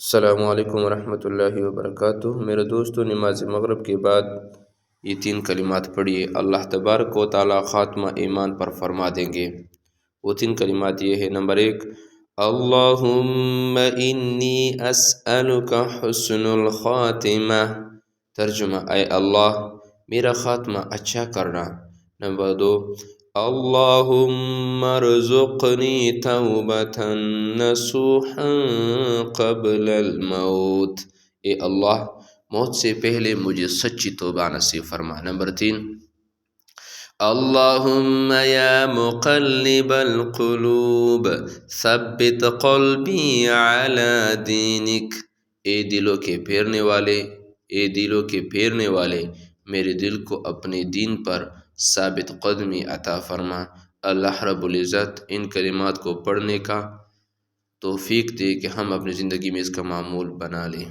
السلام علیکم ورحمۃ اللہ وبرکاتہ۔ میرے دوستو، نماز مغرب کے بعد یہ 3 کلمات پڑھیے، اللہ تبارک و تعالیٰ خاتمہ ایمان پر فرما دیں گے۔ وہ 3 کلمات یہ ہے: نمبر 1، اللہم انی اسألک حسن الخاتمہ، ترجمہ: اے اللہ میرا خاتمہ اچھا کرنا۔ نمبر 2، اللہم ارزقنی توبۃ نصوحا قبل الموت، اے اللہ موت سے پہلے مجھے سچی توبہ نصیب فرما۔ نمبر 3، اللہم یا مقلب القلوب ثبت قلبی علی دینک، اے دلوں کے پھیرنے والے میرے دل کو اپنے دین پر ثابت قدمی عطا فرما۔ اللہ رب العزت ان کلمات کو پڑھنے کا توفیق دے کہ ہم اپنی زندگی میں اس کا معمول بنا لیں۔